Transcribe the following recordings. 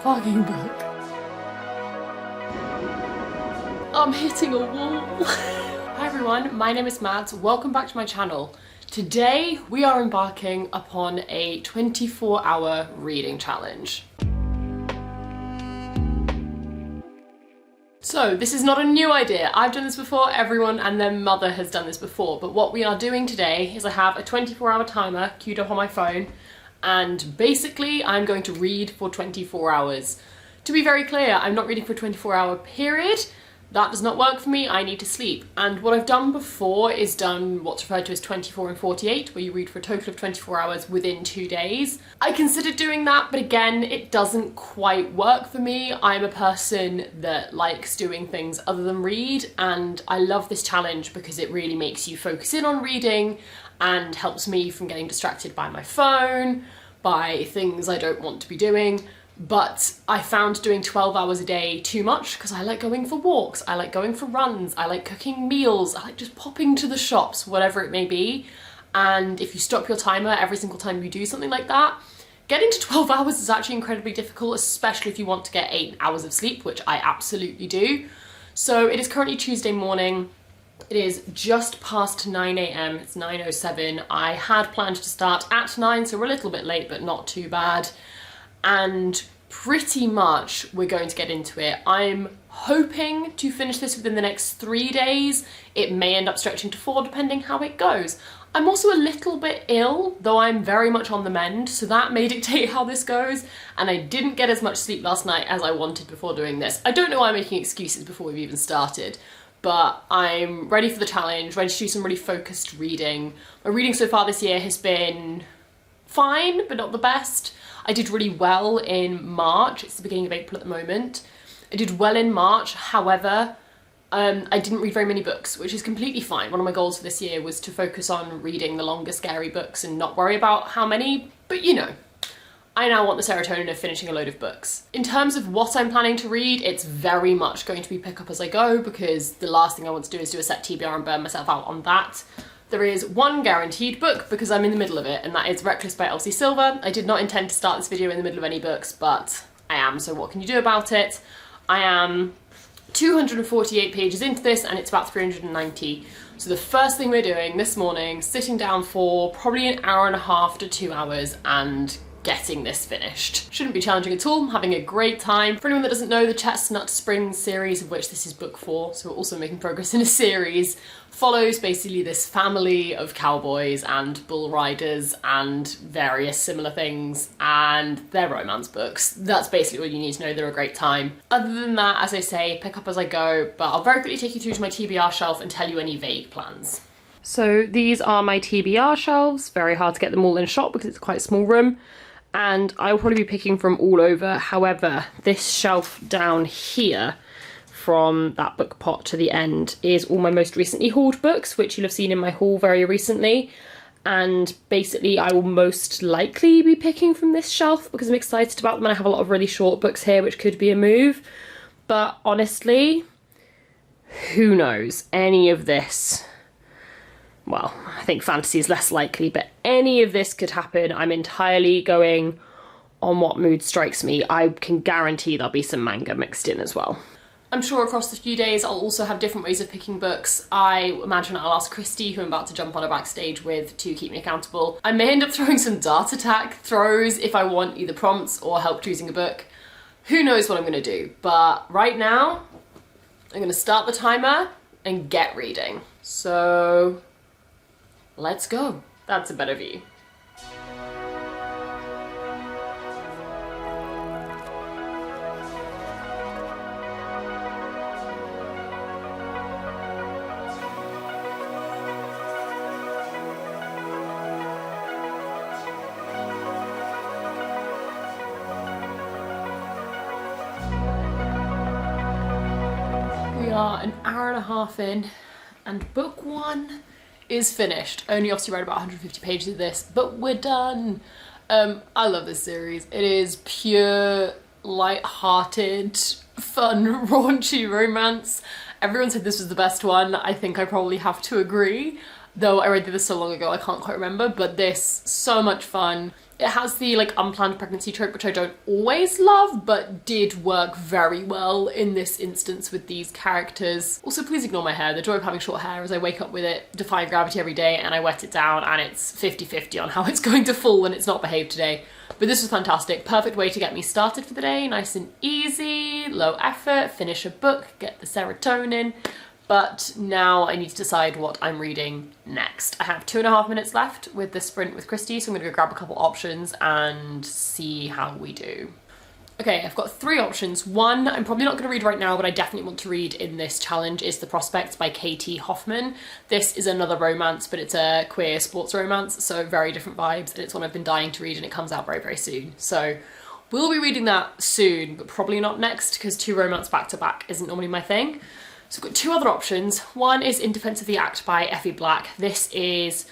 Fucking book. I'm hitting a wall. Hi everyone, my name is Mads. Welcome back to my channel. Today we are embarking upon a 24-hour reading challenge. So this is not a new idea. I've done this before, everyone and their mother has done this before, but what we are doing today is I have a 24-hour timer queued up on my phone, and basically I'm going to read for 24 hours. To be very clear, I'm not reading for a 24-hour period. That does not work for me, I need to sleep. And what I've done before is done what's referred to as 24 and 48, where you read for a total of 24 hours within 2 days. I considered doing that, but again, it doesn't quite work for me. I'm a person that likes doing things other than read, and I love this challenge because it really makes you focus in on reading and helps me from getting distracted by my phone, by things I don't want to be doing. But I found doing 12 hours a day too much because I like going for walks, I like going for runs, I like cooking meals, I like just popping to the shops, whatever it may be. And if you stop your timer every single time you do something like that, getting to 12 hours is actually incredibly difficult, especially if you want to get 8 hours of sleep, which I absolutely do. So it is currently Tuesday morning. It is just past 9 AM, it's 9:07. I had planned to start at 9, so we're a little bit late, but not too bad. And pretty much we're going to get into it. I'm hoping to finish this within the next 3 days. It may end up stretching to 4 depending how it goes. I'm also a little bit ill, though I'm very much on the mend, so that may dictate how this goes, and I didn't get as much sleep last night as I wanted before doing this. I don't know why I'm making excuses before we've even started, but I'm ready for the challenge, ready to do some really focused reading. My reading so far this year has been fine, but not the best. I did really well in March. It's the beginning of April at the moment. I did well in March, however, I didn't read very many books, which is completely fine. One of my goals for this year was to focus on reading the longer, scary books and not worry about how many, but you know, I now want the serotonin of finishing a load of books. In terms of what I'm planning to read, it's very much going to be pick up as I go, because the last thing I want to do is do a set TBR and burn myself out on that. There is one guaranteed book because I'm in the middle of it, and that is Reckless by Elsie Silver. I did not intend to start this video in the middle of any books, but I am, so what can you do about it? I am 248 pages into this and it's about 390. So the first thing we're doing this morning, sitting down for probably an hour and a half to 2 hours and getting this finished. Shouldn't be challenging at all, I'm having a great time. For anyone that doesn't know, the Chestnut Springs series, of which this is book 4, so we're also making progress in a series, follows basically this family of cowboys and bull riders and various similar things, and they're romance books. That's basically all you need to know. They're a great time. Other than that, as I say, pick up as I go, but I'll very quickly take you through to my TBR shelf and tell you any vague plans. So these are my TBR shelves. Very hard to get them all in shot because it's quite a small room, and I'll probably be picking from all over. However, this shelf down here, from that book pot to the end, is all my most recently hauled books, which you'll have seen in my haul very recently. And basically I will most likely be picking from this shelf because I'm excited about them, and I have a lot of really short books here which could be a move. But honestly, who knows? Any of this, well, I think fantasy is less likely, but any of this could happen. I'm entirely going on what mood strikes me. I can guarantee there'll be some manga mixed in as well. I'm sure across the few days I'll also have different ways of picking books. I imagine I'll ask Christy, who I'm about to jump on a backstage with, to keep me accountable. I may end up throwing some dart attack throws if I want either prompts or help choosing a book. Who knows what I'm gonna do, but right now I'm gonna start the timer and get reading. So let's go. That's a better view. We are an hour and a half in, and book 1 is finished. Only obviously read about 150 pages of this, but we're done. I love this series. It is pure, light-hearted, fun, raunchy romance. Everyone said this was the best one. I think I probably have to agree, though I read this so long ago I can't quite remember, but this, so much fun. It has the like unplanned pregnancy trope, which I don't always love, but did work very well in this instance with these characters. Also, please ignore my hair. The joy of having short hair is I wake up with it, defying gravity every day, and I wet it down, and it's 50-50 on how it's going to fall when it's not behaved today. But this was fantastic. Perfect way to get me started for the day. Nice and easy, low effort, finish a book, get the serotonin. But now I need to decide what I'm reading next. I have 2.5 minutes left with the sprint with Christy, so I'm gonna go grab a couple options and see how we do. Okay, I've got 3 options. One, I'm probably not gonna read right now, but I definitely want to read in this challenge, is The Prospect by Katie Hoffman. This is another romance, but it's a queer sports romance, so very different vibes, and it's one I've been dying to read, and it comes out very, very soon. So we'll be reading that soon, but probably not next, because 2 romance back to back isn't normally my thing. So I've got 2 other options. One is In Defense of the Act by Effie Black. This is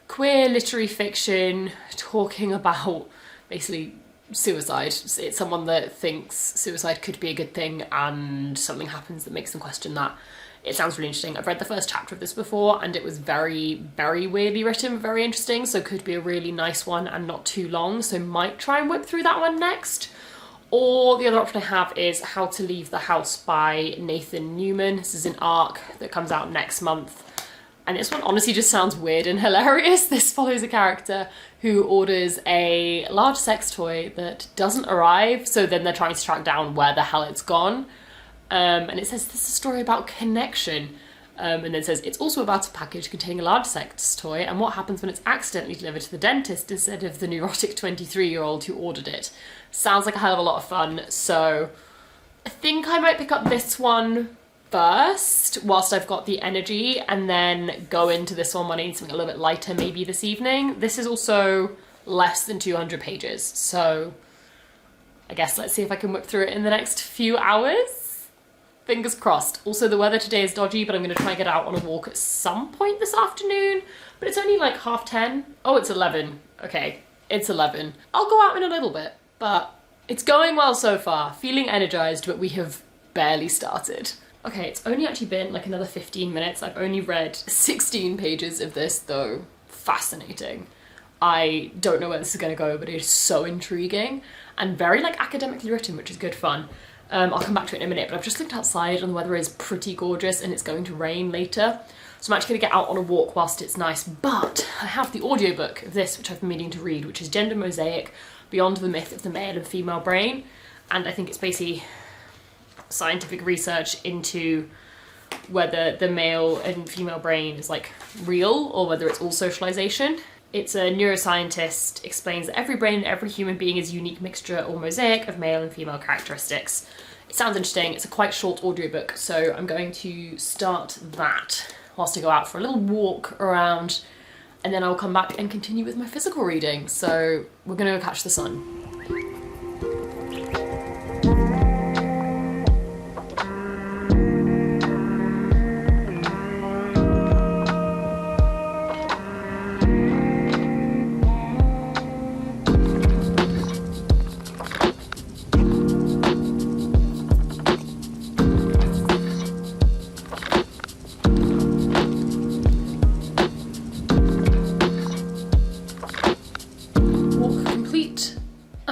queer literary fiction talking about basically suicide. It's someone that thinks suicide could be a good thing and something happens that makes them question that. It sounds really interesting. I've read the first chapter of this before and it was very, very weirdly written, very interesting, so could be a really nice one and not too long, so might try and whip through that one next. Or the other option I have is How to Leave the House by Nathan Newman. This is an ARC that comes out next month. And this one honestly just sounds weird and hilarious. This follows a character who orders a large sex toy that doesn't arrive, so then they're trying to track down where the hell it's gone. And it says this is a story about connection. And then it says it's also about a package containing a large sex toy and what happens when it's accidentally delivered to the dentist instead of the neurotic 23-year-old who ordered it. Sounds like a hell of a lot of fun, so I think I might pick up this one first whilst I've got the energy and then go into this one when I need something a little bit lighter maybe this evening. This is also less than 200 pages, so I guess let's see if I can whip through it in the next few hours. Fingers crossed. Also, the weather today is dodgy, but I'm going to try and get out on a walk at some point this afternoon, but it's only like 10:30. Oh, it's 11. Okay, it's 11. I'll go out in a little bit, but it's going well so far. Feeling energized, but we have barely started. Okay, it's only actually been like another 15 minutes. I've only read 16 pages of this, though. Fascinating. I don't know where this is going to go, but it is so intriguing and very like academically written, which is good fun. I'll come back to it in a minute, but I've just looked outside and the weather is pretty gorgeous and it's going to rain later. So I'm actually gonna get out on a walk whilst it's nice, but I have the audiobook of this, which I've been meaning to read, which is Gender Mosaic, Beyond the Myth of the Male and Female Brain. And I think it's basically scientific research into whether the male and female brain is like real or whether it's all socialization. It's a neuroscientist explains that every brain and every human being is a unique mixture or mosaic of male and female characteristics. It sounds interesting. It's a quite short audiobook, so I'm going to start that whilst I go out for a little walk around, and then I'll come back and continue with my physical reading. So we're gonna go catch the sun.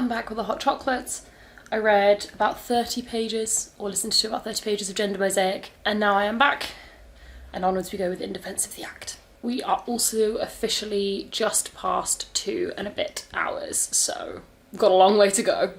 Back with the hot chocolates. I read about 30 pages, or listened to about 30 pages of Gender Mosaic, and now I am back, and onwards we go with In Defense of the Act. We are also officially just past 2 and a bit hours, so we've got a long way to go.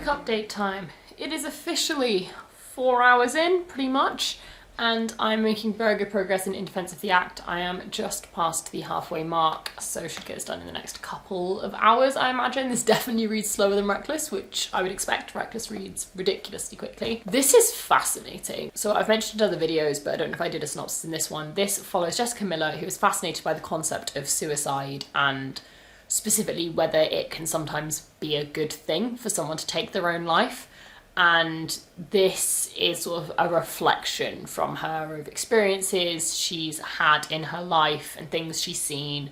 Update time. It is officially 4 hours in, pretty much, and I'm making very good progress in Defense of the Act. I am just past the halfway mark, so should get this done in the next couple of hours, I imagine. This definitely reads slower than Reckless, which I would expect. Reckless reads ridiculously quickly. This is fascinating. So I've mentioned other videos, but I don't know if I did a synopsis in this one. This follows Jessica Miller, who is fascinated by the concept of suicide and specifically whether it can sometimes be a good thing for someone to take their own life. And this is sort of a reflection from her of experiences she's had in her life and things she's seen,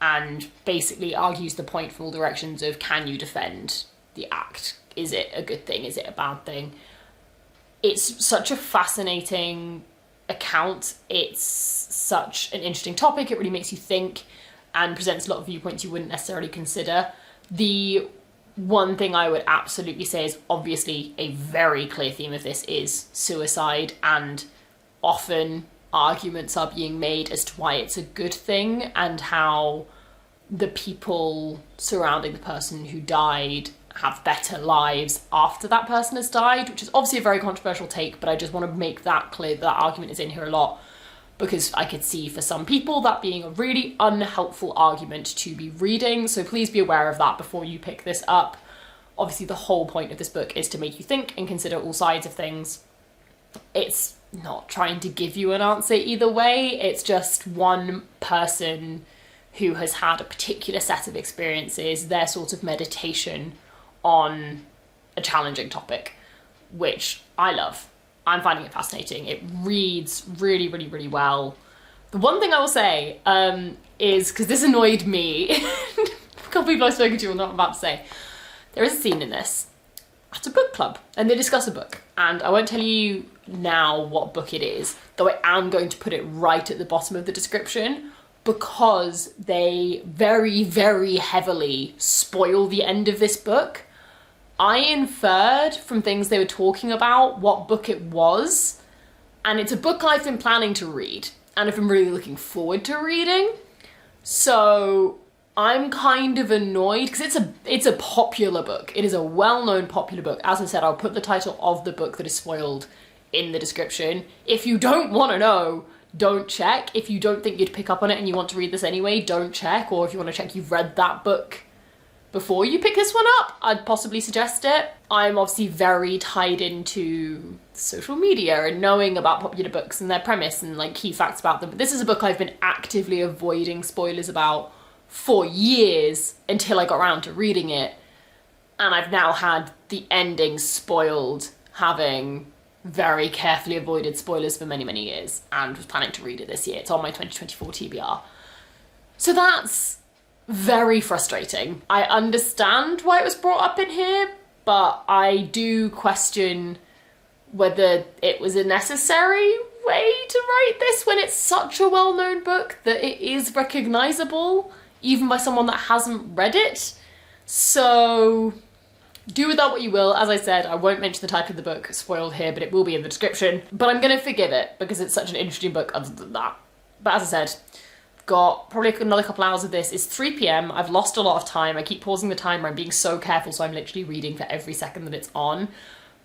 and basically argues the point from all directions of, can you defend the act? Is it a good thing? Is it a bad thing? It's such a fascinating account. It's such an interesting topic. It really makes you think and presents a lot of viewpoints you wouldn't necessarily consider. The one thing I would absolutely say is, obviously a very clear theme of this is suicide, and often arguments are being made as to why it's a good thing, and how the people surrounding the person who died have better lives after that person has died, which is obviously a very controversial take, but I just want to make that clear that argument is in here a lot, because I could see for some people that being a really unhelpful argument to be reading. So please be aware of that before you pick this up. Obviously the whole point of this book is to make you think and consider all sides of things. It's not trying to give you an answer either way. It's just one person who has had a particular set of experiences, their sort of meditation on a challenging topic, which I love. I'm finding it fascinating. It reads really, really, really well. The one thing I will say is, because this annoyed me, a couple of people I've spoken to will know what I'm about to say, there is a scene in this at a book club, and they discuss a book, and I won't tell you now what book it is, though I am going to put it right at the bottom of the description, because they very, very heavily spoil the end of this book. I inferred from things they were talking about what book it was, and it's a book I've been planning to read, and I've been really looking forward to reading. So I'm kind of annoyed, because it's a popular book. It is a well-known popular book. As I said, I'll put the title of the book that is spoiled in the description. If you don't want to know, don't check. If you don't think you'd pick up on it and you want to read this anyway, don't check. Or if you want to check you've read that book before you pick this one up, I'd possibly suggest it. I'm obviously very tied into social media and knowing about popular books and their premise and like key facts about them. But this is a book I've been actively avoiding spoilers about for years until I got around to reading it. And I've now had the ending spoiled, having very carefully avoided spoilers for many, many years, and was planning to read it this year. It's on my 2024 TBR. So that's very frustrating. I understand why it was brought up in here, but I do question whether it was a necessary way to write this when it's such a well-known book that it is recognisable, even by someone that hasn't read it. So do with that what you will. As I said, I won't mention the title of the book spoiled here, but it will be in the description. But I'm going to forgive it because it's such an interesting book other than that. But as I said, got probably another couple hours of this. It's 3 p.m. I've lost a lot of time. I keep pausing the timer. I'm being so careful, so I'm literally reading for every second that it's on.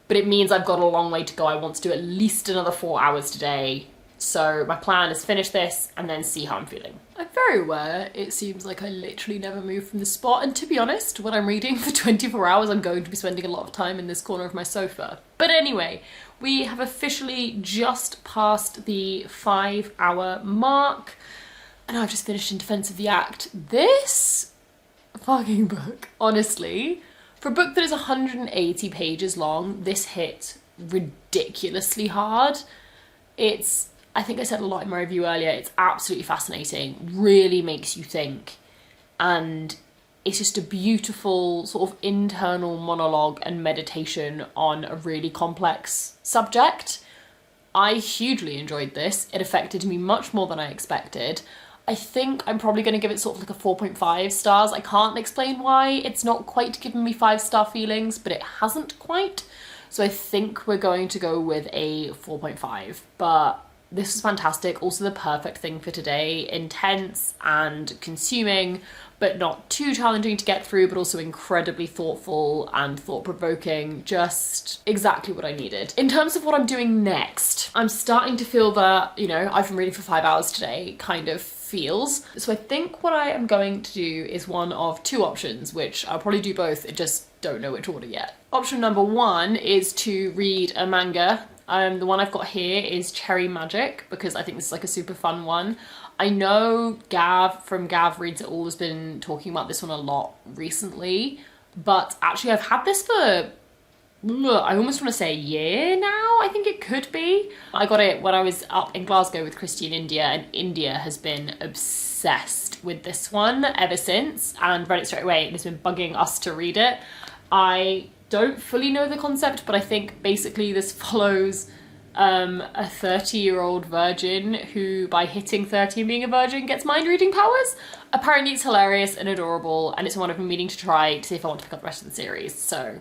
But it means I've got a long way to go. I want to do at least another 4 hours today. So my plan is finish this and then see how I'm feeling. I'm very aware it seems like I literally never move from the spot. And to be honest, when I'm reading for 24 hours, I'm going to be spending a lot of time in this corner of my sofa. But anyway, we have officially just passed the 5-hour mark. And I've just finished In Defense of the Act. This fucking book, honestly, for a book that is 180 pages long, this hit ridiculously hard. It's, I think I said a lot in my review earlier, it's absolutely fascinating, really makes you think. And it's just a beautiful sort of internal monologue and meditation on a really complex subject. I hugely enjoyed this. It affected me much more than I expected. I think I'm probably going to give it sort of like a 4.5 stars. I can't explain why it's not quite given me 5-star feelings, but it hasn't quite. So I think we're going to go with a 4.5. But this was fantastic. Also the perfect thing for today. Intense and consuming, but not too challenging to get through, but also incredibly thoughtful and thought-provoking. Just exactly what I needed. In terms of what I'm doing next, I'm starting to feel that, you know, I've been reading for 5 hours today kind of feels. So I think what I am going to do is one of two options, which I'll probably do both, I just don't know which order yet. Option number one is to read a manga. The one I've got here is Cherry Magic, because I think this is like a super fun one. I know Gav from Gav Reads It All has been talking about this one a lot recently, but actually I've had this for I almost want to say a year now, I think it could be. I got it when I was up in Glasgow with Christy in India, and India has been obsessed with this one ever since and read it straight away and has been bugging us to read it. I don't fully know the concept, but I think basically this follows a 30-year-old virgin who, by hitting 30 and being a virgin, gets mind-reading powers. Apparently it's hilarious and adorable, and it's one I've been meaning to try to see if I want to pick up the rest of the series. So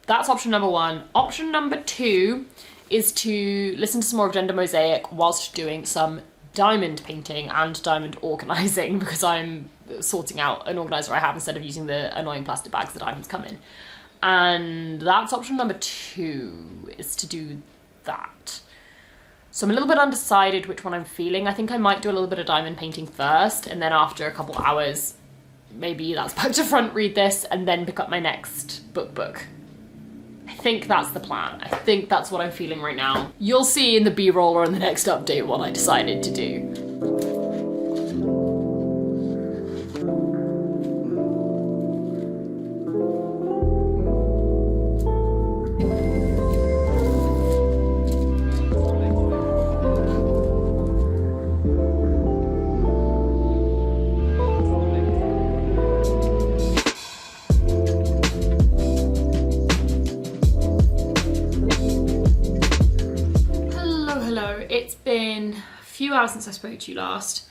that's option number one. Option number two is to listen to some more of Gender Mosaic whilst doing some diamond painting and diamond organising, because I'm sorting out an organiser I have instead of using the annoying plastic bags the diamonds come in. And that's option number two, is to do that. So I'm a little bit undecided which one I'm feeling. I think I might do a little bit of diamond painting first, and then after a couple hours, maybe that's back to front, read this, and then pick up my next book. I think that's the plan. I think that's what I'm feeling right now. You'll see in the B-roll or in the next update what I decided to do. It's been a few hours since I spoke to you last.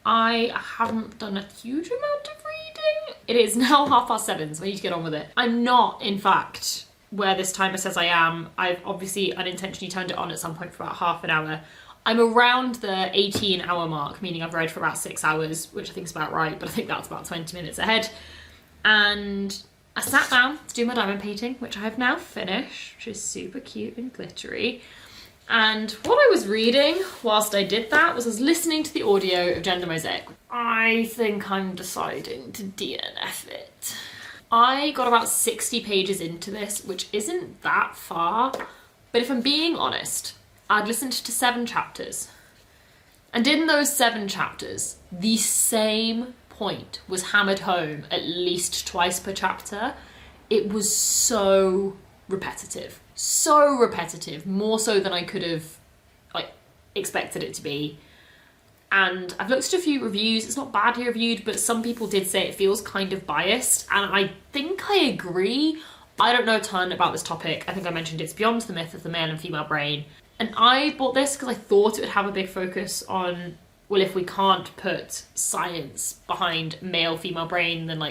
I haven't done a huge amount of reading. It is now 7:30, so I need to get on with it. I'm not, in fact, where this timer says I am. I've obviously unintentionally turned it on at some point for about half an hour. I'm around the 18-hour mark, meaning I've read for about 6 hours, which I think is about right, but I think that's about 20 minutes ahead. And I sat down to do my diamond painting, which I have now finished, which is super cute and glittery. And what I was reading whilst I did that was I was listening to the audio of Gender Mosaic. I think I'm deciding to DNF it. I got about 60 pages into this, which isn't that far, but if I'm being honest, I'd listened to 7 chapters. And in those 7 chapters, the same point was hammered home at least twice per chapter. It was so repetitive. So repetitive, more so than I could have expected it to be. And I've looked at a few reviews. It's not badly reviewed, but some people did say it feels kind of biased, and I think I agree. I don't know a ton about this topic. I think I mentioned it's beyond the myth of the male and female brain. And I bought this because I thought it would have a big focus on, well, if we can't put science behind male-female brain, then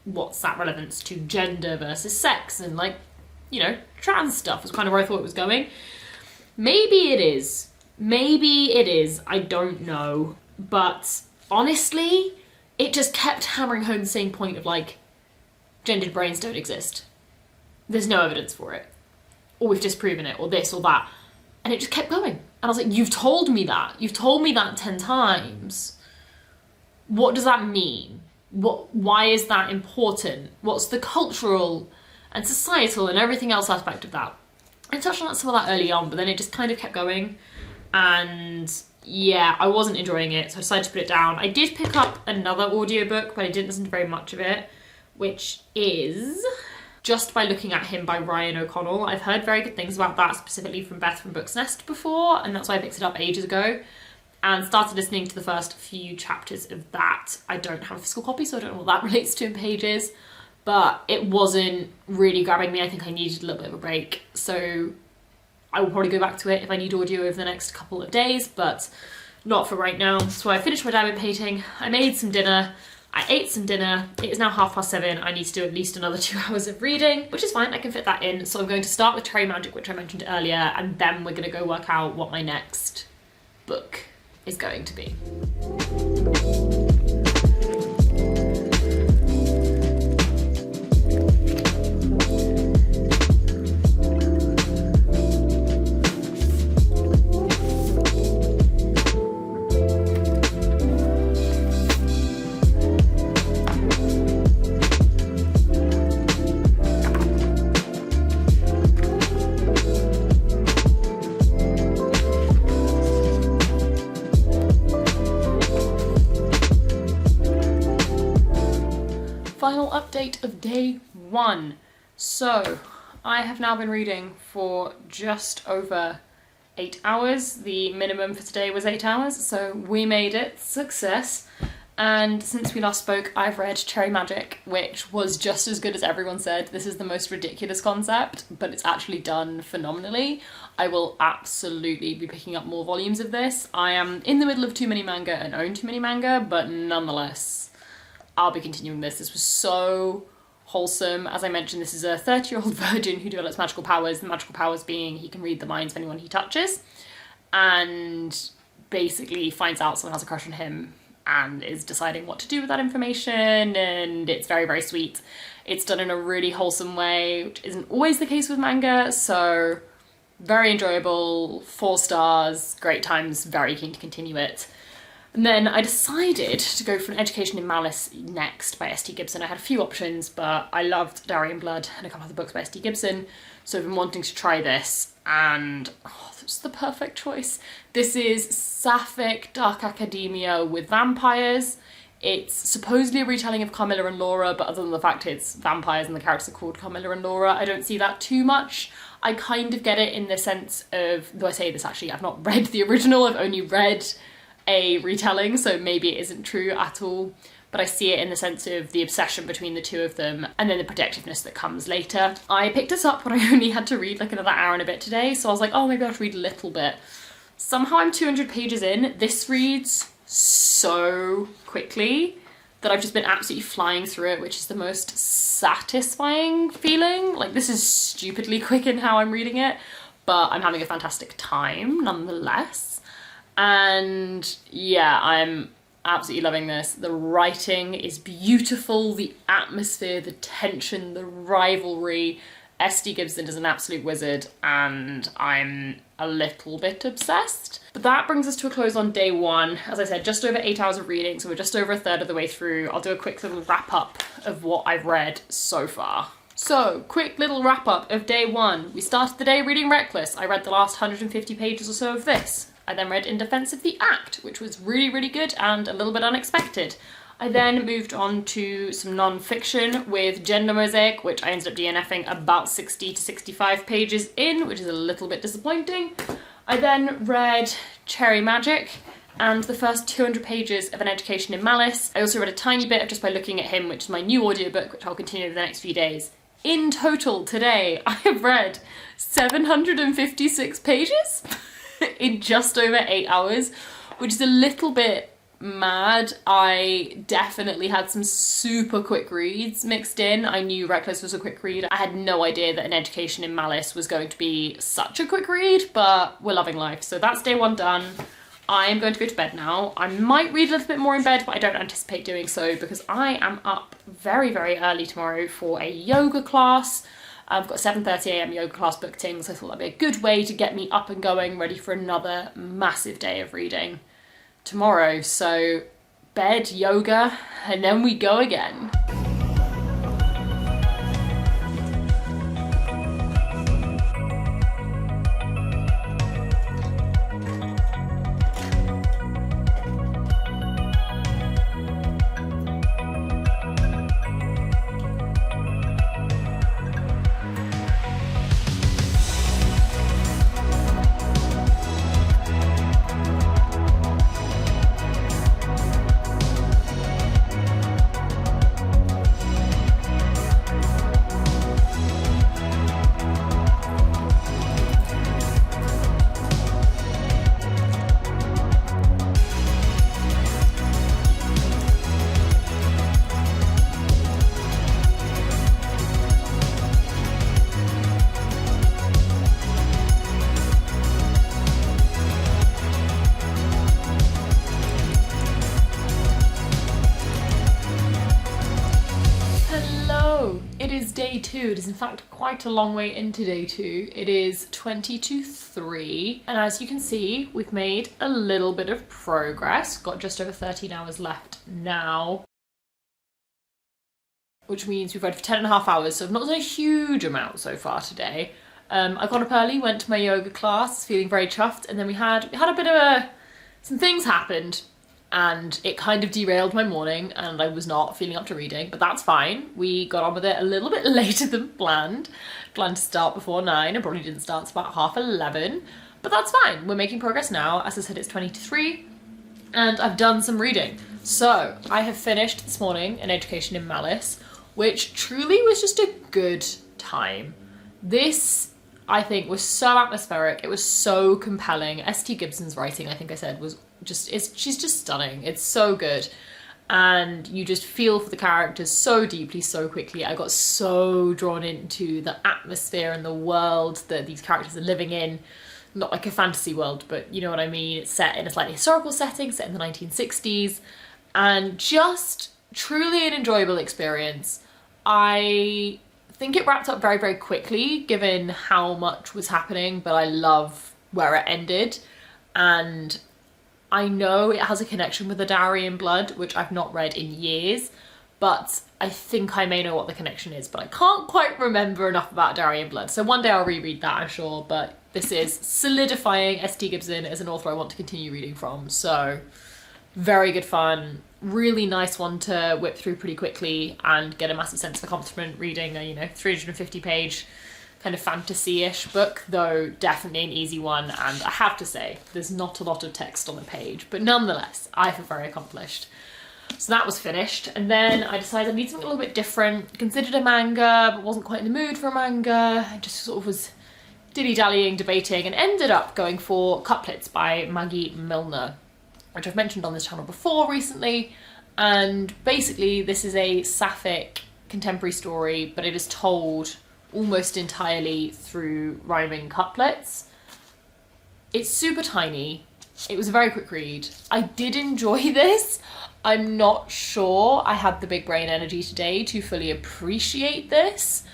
what's that relevance to gender versus sex and trans stuff was kind of where I thought it was going. Maybe it is. Maybe it is. I don't know. But honestly, it just kept hammering home the same point of gendered brains don't exist. There's no evidence for it. Or we've disproven it, or this or that. And it just kept going. And I was like, you've told me that. You've told me that 10 times. What does that mean? Why is that important? What's the cultural and societal and everything else aspect of that? I touched on some of that early on, but then it just kind of kept going. And yeah, I wasn't enjoying it, so I decided to put it down. I did pick up another audiobook, but I didn't listen to very much of it, which is Just by Looking at Him by Ryan O'Connell. I've heard very good things about that, specifically from Beth from Books Nest before, and that's why I picked it up ages ago and started listening to the first few chapters of that. I don't have a physical copy, so I don't know what that relates to in pages, but it wasn't really grabbing me. I think I needed a little bit of a break, so I will probably go back to it if I need audio over the next couple of days, but not for right now. So I finished my diamond painting, I made some dinner, I ate some dinner. It is now 7:30. I need to do at least another 2 hours of reading, which is fine, I can fit that in. So I'm going to start with Cherry Magic, which I mentioned earlier, and then we're gonna go work out what my next book is going to be. Final update of day 1. So I have now been reading for just over 8 hours. The minimum for today was 8 hours, so we made it. Success. And since we last spoke, I've read Cherry Magic, which was just as good as everyone said. This is the most ridiculous concept, but it's actually done phenomenally. I will absolutely be picking up more volumes of this. I am in the middle of Too Many Manga and own Too Many Manga, but nonetheless, I'll be continuing this. This was so wholesome. As I mentioned, this is a 30-year-old virgin who develops magical powers, the magical powers being he can read the minds of anyone he touches, and basically finds out someone has a crush on him and is deciding what to do with that information, and it's very, very sweet. It's done in a really wholesome way, which isn't always the case with manga, so very enjoyable, 4 stars, great times, very keen to continue it. And then I decided to go for An Education in Malice next by S.T. Gibson. I had a few options, but I loved Darien Blood and a couple of the books by S.T. Gibson, so I've been wanting to try this, and it's the perfect choice. This is sapphic dark academia with vampires. It's supposedly a retelling of Carmilla and Laura, but other than the fact it's vampires and the characters are called Carmilla and Laura, I don't see that too much. I kind of get it in the sense of, though I say this actually, I've not read the original, I've only read a retelling, so maybe it isn't true at all, but I see it in the sense of the obsession between the two of them and then the protectiveness that comes later. I picked this up when I only had to read like another hour and a bit today, so I was like, oh, maybe I'll have to read a little bit. Somehow I'm 200 pages in. This reads so quickly that I've just been absolutely flying through it, which is the most satisfying feeling. Like, this is stupidly quick in how I'm reading it, but I'm having a fantastic time nonetheless. And yeah, I'm absolutely loving this. The writing is beautiful, the atmosphere, the tension, the rivalry. S.T. Gibson is an absolute wizard, and I'm a little bit obsessed. But that brings us to a close on day 1. As I said, just over 8 hours of reading, so we're just over a third of the way through. I'll do a quick little wrap up of what I've read so far. So, quick little wrap up of day 1. We started the day reading Reckless. I read the last 150 pages or so of this. I then read In Defense of the Act, which was really, really good and a little bit unexpected. I then moved on to some non-fiction with Gender Mosaic, which I ended up DNFing about 60 to 65 pages in, which is a little bit disappointing. I then read Cherry Magic and the first 200 pages of An Education in Malice. I also read a tiny bit of Just by Looking at Him, which is my new audiobook, which I'll continue over the next few days. In total, today, I have read 756 pages in just over 8 hours, which is a little bit mad. I definitely had some super quick reads mixed in. I knew Reckless was a quick read. I had no idea that An Education in Malice was going to be such a quick read, but we're loving life. So that's day 1 done. I'm going to go to bed now. I might read a little bit more in bed, but I don't anticipate doing so because I am up very, very early tomorrow for a yoga class. I've got a 7:30 AM yoga class booked in, so I thought that'd be a good way to get me up and going, ready for another massive day of reading tomorrow. So bed, yoga, and then we go again. It is day 2. It is in fact quite a long way into day 2. It is 20 to 3, and as you can see, we've made a little bit of progress. Got just over 13 hours left now, which means we've read for 10 and a half hours, so not a huge amount so far today. I got up early, went to my yoga class, feeling very chuffed, and then we had a bit of some things happened. and it kind of derailed my morning and I was not feeling up to reading, but that's fine. We got on with it a little bit later than planned. Planned to start before 9 and probably didn't start until about 11:30, but that's fine. We're making progress now. As I said, it's 20 to 3 and I've done some reading. So I have finished this morning An Education in Malice, which truly was just a good time. This, I think, was so atmospheric. It was so compelling. S.T. Gibson's writing, I think I said, was she's just stunning. It's so good. And you just feel for the characters so deeply, so quickly. I got so drawn into the atmosphere and the world that these characters are living in. Not like a fantasy world, but you know what I mean. It's set in a slightly historical setting, set in the 1960s, and just truly an enjoyable experience. I think it wrapped up very, very quickly given how much was happening, but I love where it ended. And I know it has a connection with A Dowry in Blood, which I've not read in years, but I think I may know what the connection is, but I can't quite remember enough about A Dowry in Blood. So one day I'll reread that, I'm sure, but this is solidifying S.T. Gibson as an author I want to continue reading from. So very good fun, really nice one to whip through pretty quickly and get a massive sense of accomplishment reading a 350 page kind of fantasy-ish book, though definitely an easy one. And I have to say, there's not a lot of text on the page, but nonetheless, I feel very accomplished. So that was finished, and then I decided I need something a little bit different. Considered a manga, but wasn't quite in the mood for a manga. I just sort of was dilly-dallying, debating, and ended up going for Couplets by Maggie Milner, which I've mentioned on this channel before recently. And basically this is a sapphic contemporary story, but it is told almost entirely through rhyming couplets. It's super tiny. It was a very quick read. I did enjoy this. I'm not sure I had the big brain energy today to fully appreciate this.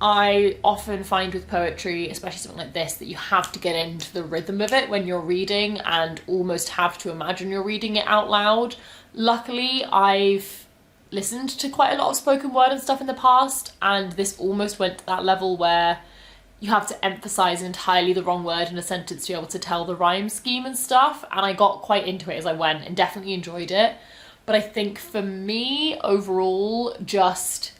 I often find with poetry, especially something like this, that you have to get into the rhythm of it when you're reading and almost have to imagine you're reading it out loud. Luckily, I've listened to quite a lot of spoken word and stuff in the past, and this almost went to that level where you have to emphasize entirely the wrong word in a sentence to be able to tell the rhyme scheme and stuff, and I got quite into it as I went and definitely enjoyed it. But I think for me, overall, just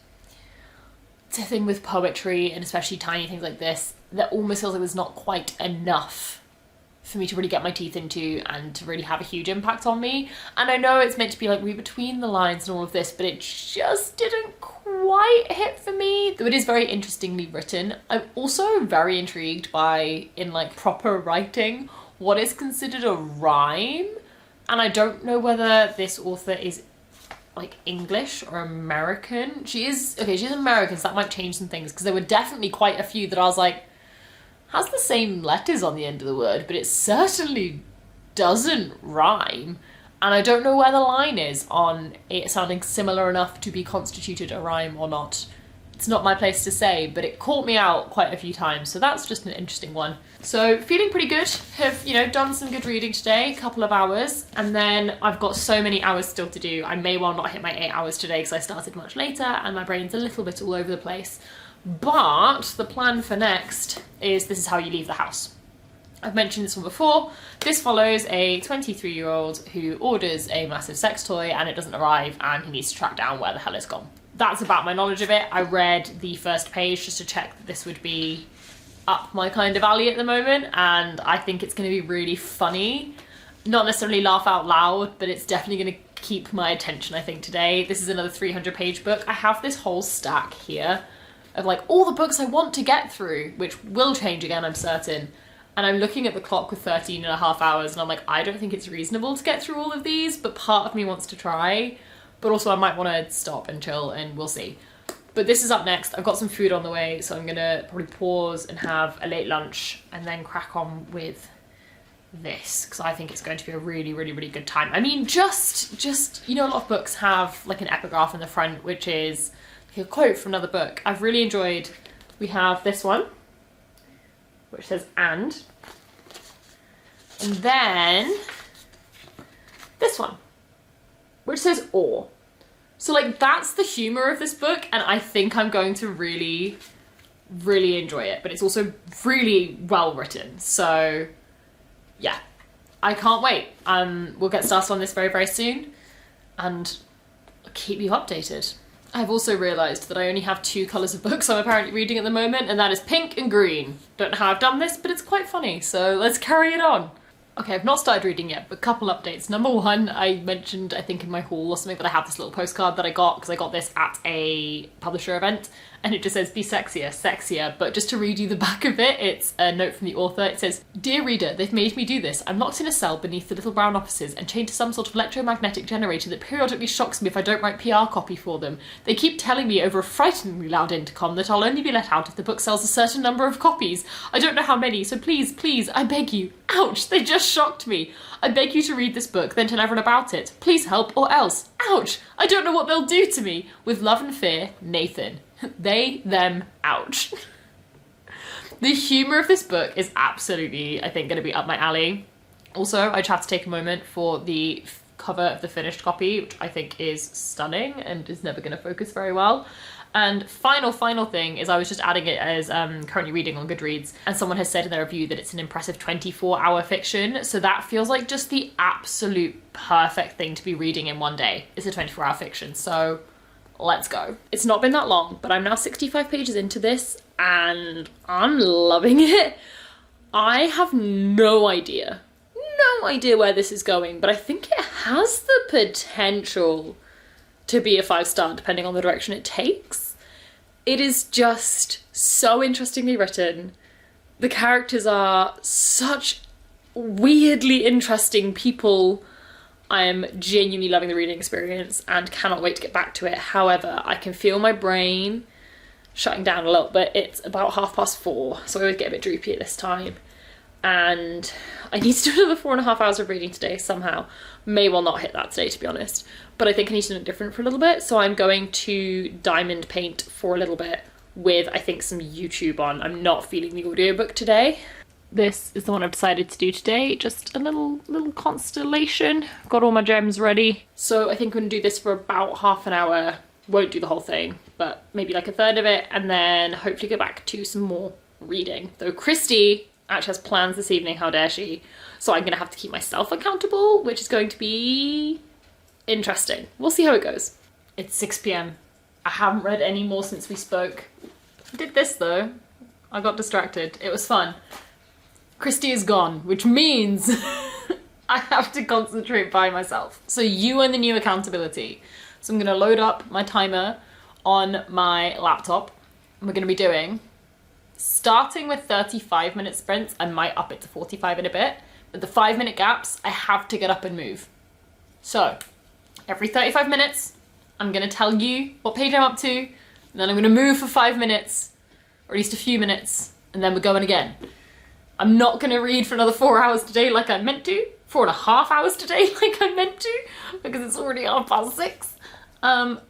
it's a thing with poetry, and especially tiny things like this, that almost feels like there's not quite enough for me to really get my teeth into and to really have a huge impact on me. And I know it's meant to be like read between the lines and all of this, but it just didn't quite hit for me. Though it is very interestingly written. I'm also very intrigued by, in like proper writing, what is considered a rhyme. And I don't know whether this author is like English or American. She's American, so that might change some things, because there were definitely quite a few that I was like, has the same letters on the end of the word, but it certainly doesn't rhyme. And I don't know where the line is on it sounding similar enough to be constituted a rhyme or not. It's not my place to say, but it caught me out quite a few times, so that's just an interesting one. So feeling pretty good, have done some good reading today, a couple of hours, and then I've got so many hours still to do. I may well not hit my 8 hours today because I started much later and my brain's a little bit all over the place. But the plan for next is This Is How You Leave the House. I've mentioned this one before. This follows a 23-year-old who orders a massive sex toy and it doesn't arrive and he needs to track down where the hell it's gone. That's about my knowledge of it. I read the first page just to check that this would be up my kind of alley at the moment, and I think it's going to be really funny. Not necessarily laugh out loud, but it's definitely going to keep my attention, I think, today. This is another 300-page book. I have this whole stack here of like all the books I want to get through, which will change again, I'm certain. And I'm looking at the clock with 13 and a half hours and I'm like, I don't think it's reasonable to get through all of these, but part of me wants to try. But also I might want to stop and chill and we'll see. But this is up next. I've got some food on the way, so I'm gonna probably pause and have a late lunch and then crack on with this, because I think it's going to be a really, really, really good time. I mean, just a lot of books have like an epigraph in the front, which is like a quote from another book. I've really enjoyed, we have this one, which says and then this one, which says or. So like that's the humor of this book, and I think I'm going to really, really enjoy it. But it's also really well written. So yeah, I can't wait. We'll get started on this very, very soon and I'll keep you updated. I've also realised that I only have 2 colours of books I'm apparently reading at the moment, and that is pink and green. Don't know how I've done this, but it's quite funny, so let's carry it on. Okay, I've not started reading yet, but a couple updates. Number one, I mentioned, I think in my haul or something, that I have this little postcard that I got, because I got this at a publisher event, and it just says, be sexier, sexier, but just to read you the back of it, it's a note from the author. It says, "Dear reader, they've made me do this. I'm locked in a cell beneath the little brown offices and chained to some sort of electromagnetic generator that periodically shocks me if I don't write PR copy for them. They keep telling me over a frighteningly loud intercom that I'll only be let out if the book sells a certain number of copies. I don't know how many, so please, please, I beg you. Ouch, they just shocked me. I beg you to read this book, then tell everyone about it. Please help or else. Ouch, I don't know what they'll do to me. With love and fear, Nathan." They, them, ouch. The humour of this book is absolutely, I think, going to be up my alley. Also, I just have to take a moment for the cover of the finished copy, which I think is stunning and is never going to focus very well. And final thing is I was just adding it as currently reading on Goodreads, and someone has said in their review that it's an impressive 24-hour fiction, so that feels like just the absolute perfect thing to be reading in one day. It's a 24-hour fiction, so let's go. It's not been that long, but I'm now 65 pages into this and I'm loving it. I have no idea where this is going, but I think it has the potential to be a 5-star depending on the direction it takes. It is just so interestingly written. The characters are such weirdly interesting people. I am genuinely loving the reading experience and cannot wait to get back to it. However, I can feel my brain shutting down a little bit. It's about 4:30, so I always get a bit droopy at this time. And I need to do another 4.5 hours of reading today somehow. May well not hit that today, to be honest. But I think I need to do it different for a little bit. So I'm going to diamond paint for a little bit with, I think, some YouTube on. I'm not feeling the audiobook today. This is the one I've decided to do today, just a little constellation. Got all my gems ready. So I think I'm gonna do this for about half an hour. Won't do the whole thing, but maybe like a third of it, and then hopefully go back to some more reading. Though Christy actually has plans this evening, how dare she? So I'm gonna have to keep myself accountable, which is going to be interesting. We'll see how it goes. It's 6 p.m. I haven't read any more since we spoke. I did this though. I got distracted. It was fun. Christy is gone, which means I have to concentrate by myself. So you earn the new accountability. So I'm gonna load up my timer on my laptop. And we're gonna be doing, starting with 35-minute sprints, I might up it to 45 in a bit, but the 5-minute gaps, I have to get up and move. So every 35 minutes, I'm gonna tell you what page I'm up to, and then I'm gonna move for 5 minutes, or at least a few minutes, and then we're going again. I'm not gonna read for another 4 hours today like I meant to, 4.5 hours today like I meant to, because it's already 6:30.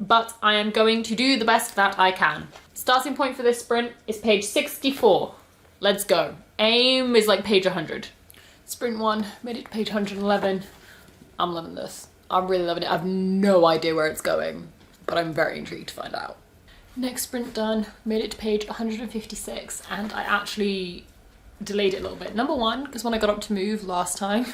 But I am going to do the best that I can. Starting point for this sprint is page 64. Let's go. Aim is like page 100. Sprint 1, made it to page 111. I'm loving this. I'm really loving it. I have no idea where it's going, but I'm very intrigued to find out. Next sprint done, made it to page 156, and I actually delayed it a little bit. Number one, because when I got up to move last time,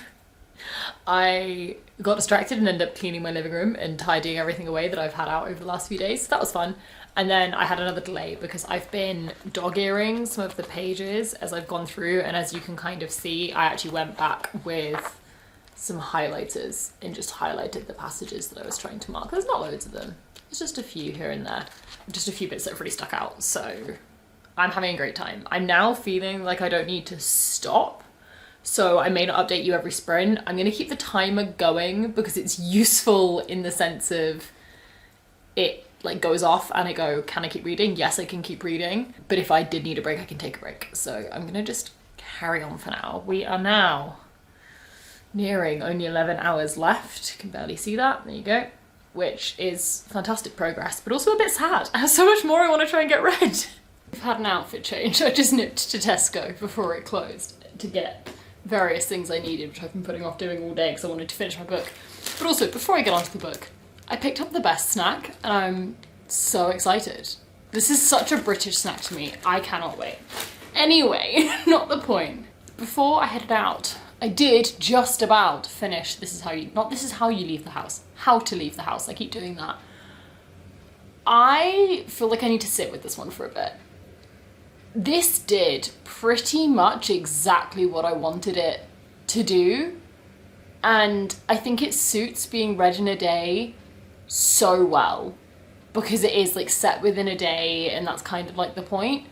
I got distracted and ended up cleaning my living room and tidying everything away that I've had out over the last few days. So that was fun. And then I had another delay because I've been dog-earing some of the pages as I've gone through, and as you can kind of see, I actually went back with some highlighters and just highlighted the passages that I was trying to mark. There's not loads of them. There's just a few here and there. Just a few bits that have really stuck out. So I'm having a great time. I'm now feeling like I don't need to stop. So I may not update you every sprint. I'm gonna keep the timer going because it's useful in the sense of it like goes off and I go, can I keep reading? Yes, I can keep reading. But if I did need a break, I can take a break. So I'm gonna just carry on for now. We are now nearing only 11 hours left. You can barely see that, there you go. Which is fantastic progress, but also a bit sad. I have so much more I wanna try and get read. I've had an outfit change. I just nipped to Tesco before it closed to get various things I needed, which I've been putting off doing all day because I wanted to finish my book. But also, before I get onto the book, I picked up the best snack and I'm so excited. This is such a British snack to me. I cannot wait. Anyway, not the point. Before I headed out, I did just about finish This Is How You, not This Is How You Leave the House, How to Leave the House. I keep doing that. I feel like I need to sit with this one for a bit. This did pretty much exactly what I wanted it to do. And I think it suits being read in a day so well, because it is like set within a day and that's kind of like the point.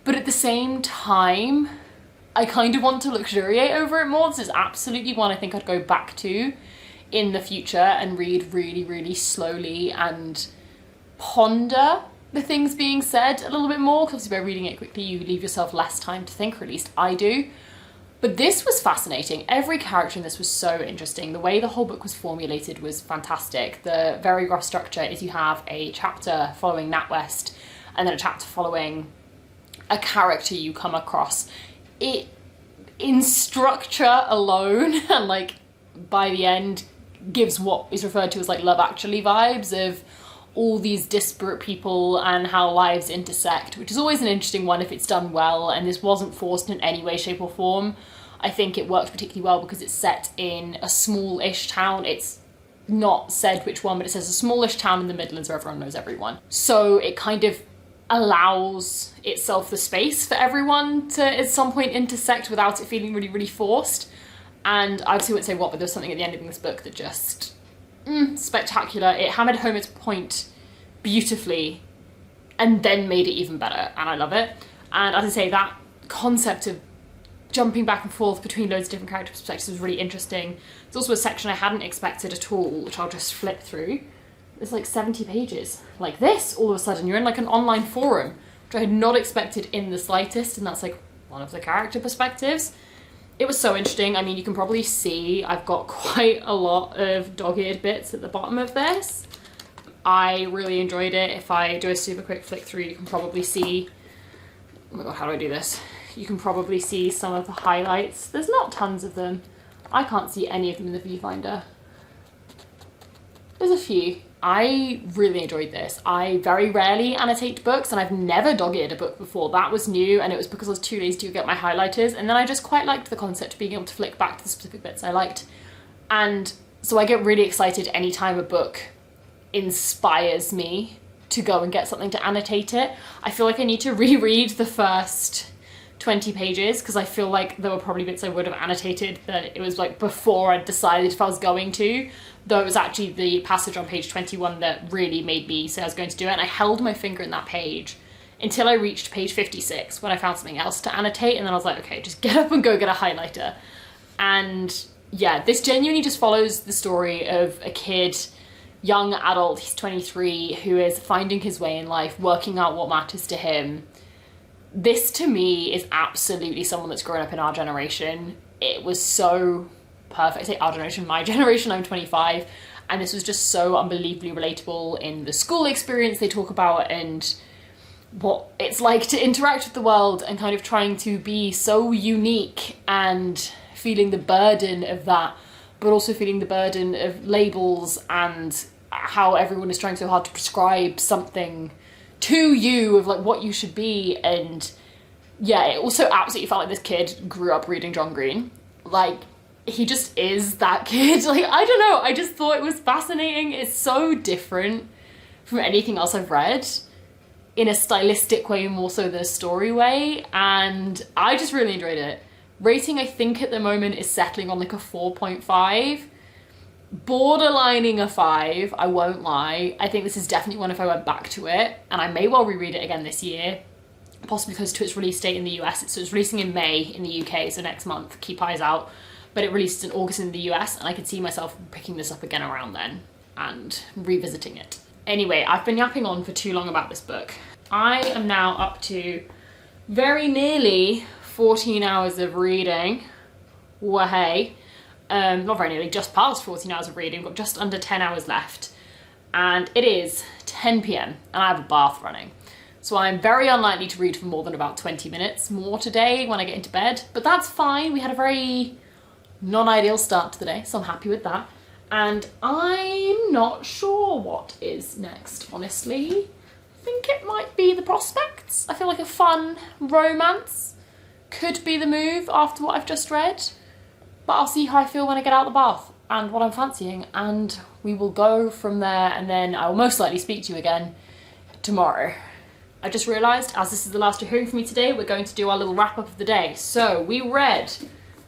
But at the same time, I kind of want to luxuriate over it more. This is absolutely one I think I'd go back to in the future and read really, really slowly and ponder the things being said a little bit more, because obviously by reading it quickly you leave yourself less time to think, or at least I do. But this was fascinating. Every character in this was so interesting. The way the whole book was formulated was fantastic. The very rough structure is you have a chapter following NatWest and then a chapter following a character you come across. It, in structure alone, and like by the end, gives what is referred to as like Love Actually vibes of all these disparate people and how lives intersect, which is always an interesting one if it's done well, and this wasn't forced in any way, shape or form. I think it worked particularly well because it's set in a small-ish town. It's not said which one, but it says a smallish town in the Midlands where everyone knows everyone. So it kind of allows itself the space for everyone to at some point intersect without it feeling really, really forced. And I obviously wouldn't say what, but there's something at the end of this book that just spectacular. It hammered home its point beautifully and then made it even better, and I love it. And as I say, that concept of jumping back and forth between loads of different character perspectives was really interesting. There's also a section I hadn't expected at all, which I'll just flip through. It's like 70 pages. Like this, all of a sudden, you're in like an online forum, which I had not expected in the slightest, and that's like one of the character perspectives. It was so interesting. I mean, you can probably see I've got quite a lot of dog-eared bits at the bottom of this. I really enjoyed it. If I do a super quick flick through, you can probably see... Oh my god, how do I do this? You can probably see some of the highlights. There's not tons of them. I can't see any of them in the viewfinder. There's a few. I really enjoyed this. I very rarely annotate books, and I've never dog-eared a book before. That was new, and it was because I was too lazy to get my highlighters, and then I just quite liked the concept of being able to flick back to the specific bits I liked. And so I get really excited anytime a book inspires me to go and get something to annotate it. I feel like I need to reread the first 20 pages because I feel like there were probably bits I would have annotated that it was like before I'd decided if I was going to, though it was actually the passage on page 21 that really made me say I was going to do it, and I held my finger in that page until I reached page 56 when I found something else to annotate, and then I was like, okay, just get up and go get a highlighter. And yeah, this genuinely just follows the story of a kid, young adult, he's 23, who is finding his way in life, working out what matters to him. This to me is absolutely someone that's grown up in our generation. It was so perfect. I say our generation, my generation, I'm 25, and this was just so unbelievably relatable in the school experience they talk about and what it's like to interact with the world and kind of trying to be so unique and feeling the burden of that, but also feeling the burden of labels and how everyone is trying so hard to prescribe something to you of like what you should be. And yeah, it also absolutely felt like this kid grew up reading John Green. Like, he just is that kid. Like, I don't know, I just thought it was fascinating. It's so different from anything else I've read in a stylistic way, more so the story way, and I just really enjoyed it. Rating, I think at the moment is settling on like a 4.5. Borderlining a 5, I won't lie. I think this is definitely one if I went back to it, and I may well reread it again this year, possibly close to its release date in the US. So it's releasing in May in the UK, so next month, keep eyes out. But it released in August in the US, and I could see myself picking this up again around then and revisiting it. Anyway, I've been yapping on for too long about this book. I am now up to very nearly 14 hours of reading. Wahey. Not very nearly, just past 14 hours of reading, got just under 10 hours left. And it is 10 PM and I have a bath running. So I'm very unlikely to read for more than about 20 minutes more today when I get into bed, but that's fine. We had a very non-ideal start to the day, so I'm happy with that. And I'm not sure what is next, honestly. I think it might be The Prospects. I feel like a fun romance could be the move after what I've just read. but I'll see how I feel when I get out of the bath and what I'm fancying, and we will go from there, and then I will most likely speak to you again tomorrow. I just realised, as this is the last you're hearing from me today, we're going to do our little wrap up of the day. So we read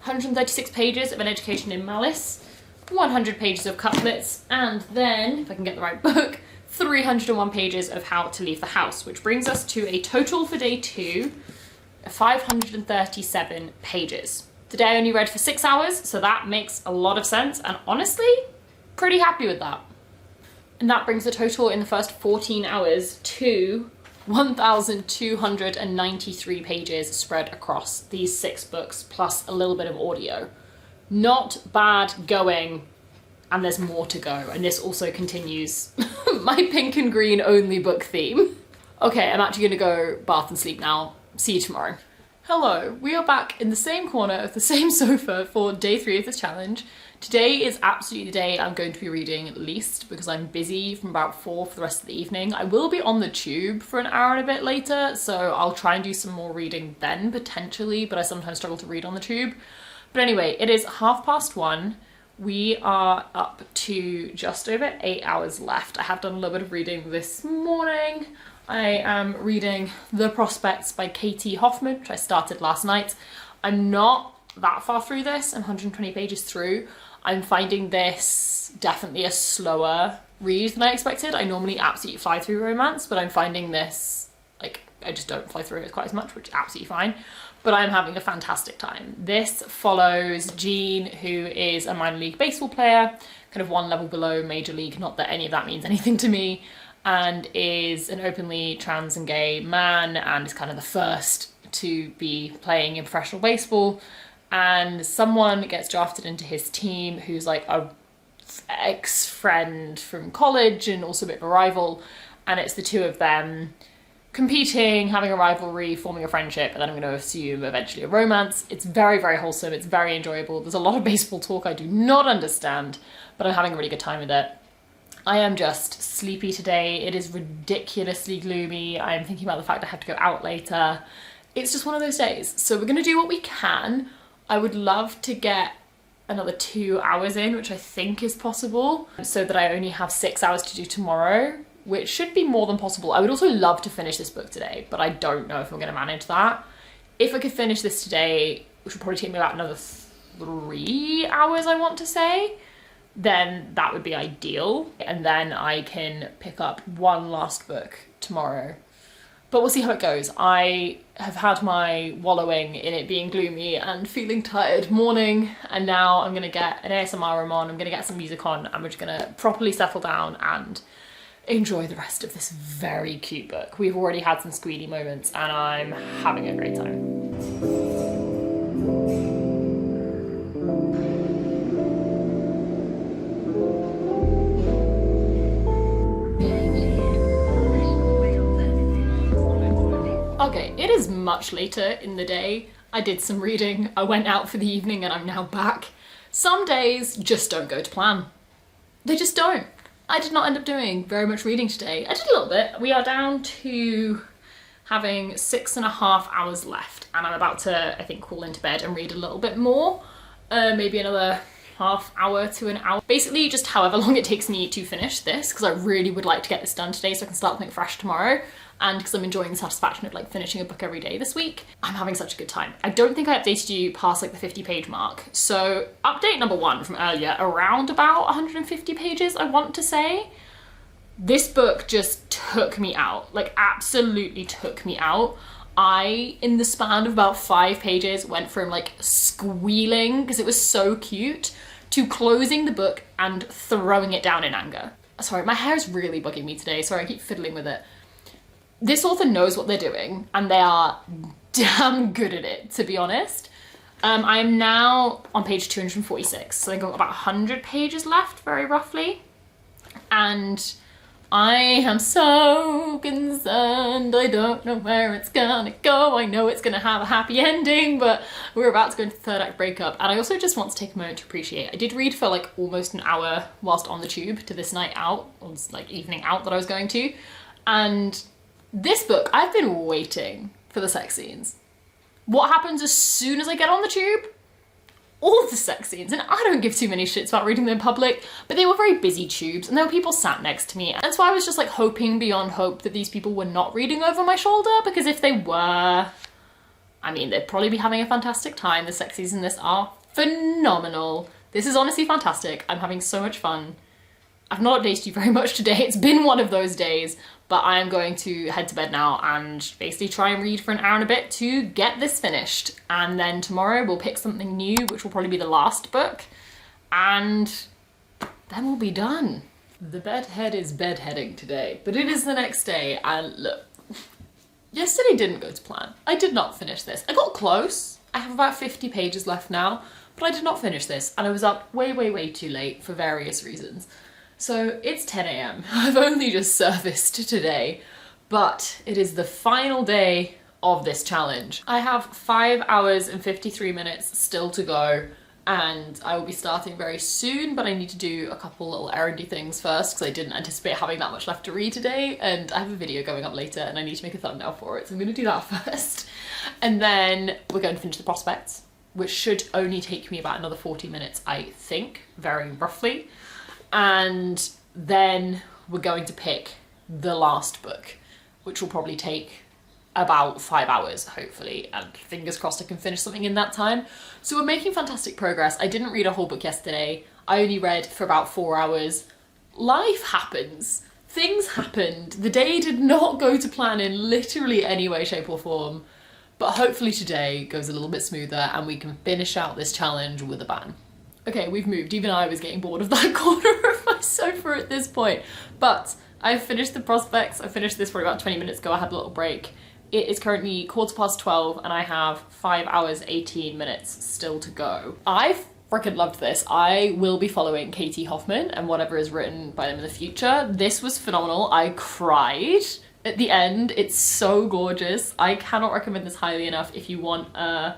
136 pages of An Education in Malice, 100 pages of Couplets, and then, if I can get the right book, 301 pages of How to Leave the House, which brings us to a total for day 2 of 537 pages. Today I only read for 6 hours, so that makes a lot of sense, and honestly, pretty happy with that. And that brings the total in the first 14 hours to 1,293 pages spread across these 6 books, plus a little bit of audio. Not bad going, and there's more to go, and this also continues my pink and green only book theme. Okay, I'm actually gonna go bath and sleep now. See you tomorrow. Hello, we are back in the same corner of the same sofa for day 3 of this challenge. Today is absolutely the day I'm going to be reading least because I'm busy from about 4 for the rest of the evening. I will be on the tube for an hour and a bit later, so I'll try and do some more reading then, potentially, but I sometimes struggle to read on the tube. But anyway, it is 1:30. We are up to just over 8 hours left. I have done a little bit of reading this morning. I am reading The Prospects by Katie Hoffman, which I started last night. I'm not that far through this. I'm 120 pages through. I'm finding this definitely a slower read than I expected. I normally absolutely fly through romance, but I'm finding this, like, I just don't fly through it quite as much, which is absolutely fine. But I'm having a fantastic time. This follows Jean, who is a minor league baseball player, kind of one level below Major League, not that any of that means anything to me, and is an openly trans and gay man, and is kind of the first to be playing in professional baseball. And someone gets drafted into his team who's like a ex-friend from college and also a bit of a rival, and it's the two of them competing, having a rivalry, forming a friendship, and then I'm going to assume eventually a romance. It's very, very wholesome. It's very enjoyable. There's a lot of baseball talk I do not understand, but I'm having a really good time with it. I am just sleepy today. It is ridiculously gloomy. I'm thinking about the fact I have to go out later. It's just one of those days. So we're going to do what we can. I would love to get another 2 hours in, which I think is possible, so that I only have 6 hours to do tomorrow, which should be more than possible. I would also love to finish this book today, but I don't know if I'm going to manage that. If I could finish this today, which would probably take me about another 3 hours, I want to say, then that would be ideal. And then I can pick up one last book tomorrow. But we'll see how it goes. I have had my wallowing in it being gloomy and feeling tired morning, and now I'm gonna get an ASMR room on, I'm gonna get some music on, and we're just gonna properly settle down and enjoy the rest of this very cute book. We've already had some squealy moments and I'm having a great time. Okay, it is much later in the day. I did some reading, I went out for the evening, and I'm now back. Some days just don't go to plan. They just don't. I did not end up doing very much reading today. I did a little bit. We are down to having 6.5 hours left, and I'm about to, I think, crawl into bed and read a little bit more. Maybe another half hour to an hour. Basically just however long it takes me to finish this, because I really would like to get this done today so I can start something fresh tomorrow. And because I'm enjoying the satisfaction of like finishing a book every day this week, I'm having such a good time. I don't think I updated you past like the 50-page mark. So update number 1 from earlier, around about 150 pages, I want to say. This book just took me out, like absolutely took me out. I, in the span of about 5 pages, went from like squealing because it was so cute to closing the book and throwing it down in anger. Sorry, my hair is really bugging me today. Sorry, I keep fiddling with it. This author knows what they're doing, and they are damn good at it, to be honest. I am now on page 246, so I've got about 100 pages left, very roughly. And I am so concerned. I don't know where it's gonna go. I know it's gonna have a happy ending, but we're about to go into the 3rd act breakup. And I also just want to take a moment to appreciate, I did read for like almost an hour whilst on the tube to this night out, or like evening out that I was going to. And this book, I've been waiting for the sex scenes. What happens as soon as I get on the tube? all the sex scenes, and I don't give too many shits about reading them in public, but they were very busy tubes and there were people sat next to me, and so I was just like hoping beyond hope that these people were not reading over my shoulder, because if they were, I mean, they'd probably be having a fantastic time. The sex scenes in this are phenomenal. This is honestly fantastic. I'm having so much fun. I've not updated you very much today. It's been one of those days, but I am going to head to bed now and basically try and read for an hour and a bit to get this finished. And then tomorrow we'll pick something new, which will probably be the last book, and then we'll be done. The bedhead is bedheading today, but it is the next day, and look, yesterday didn't go to plan. I did not finish this. I got close. I have about 50 pages left now, but I did not finish this, and I was up way too late for various reasons. So it's 10 AM. I've only just surfaced today, but it is the final day of this challenge. I have 5 hours and 53 minutes still to go, and I will be starting very soon, but I need to do a couple little errandy things first because I didn't anticipate having that much left to read today, and I have a video going up later and I need to make a thumbnail for it, so I'm going to do that first. And then we're going to finish the prospects, which should only take me about another 40 minutes, I think, very roughly. And then we're going to pick the last book, which will probably take about 5 hours, hopefully, and fingers crossed I can finish something in that time. So we're making fantastic progress. I didn't read a whole book yesterday. I only read for about 4 hours. Life happens. Things happened. The day did not go to plan in literally any way, shape or form, but hopefully today goes a little bit smoother and we can finish out this challenge with a bang. Okay, we've moved. Even I was getting bored of that corner of my sofa at this point. But I've finished the prospects. I finished this probably about 20 minutes ago. I had a little break. It is currently 12:15 and I have 5 hours, 18 minutes still to go. I've freaking loved this. I will be following Katie Hoffman and whatever is written by them in the future. This was phenomenal. I cried at the end. It's so gorgeous. I cannot recommend this highly enough if you want a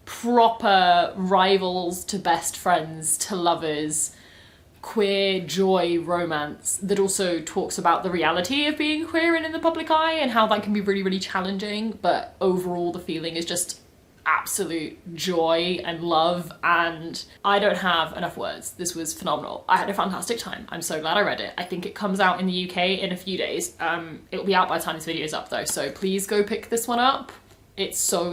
proper rivals to best friends to lovers queer joy romance that also talks about the reality of being queer and in the public eye and how that can be really challenging, but overall the feeling is just absolute joy and love, and I don't have enough words. This was phenomenal. I had a fantastic time. I'm so glad I read it. I think it comes out in the UK in a few days. It'll be out by the time this video is up though, so please go pick this one up. It's so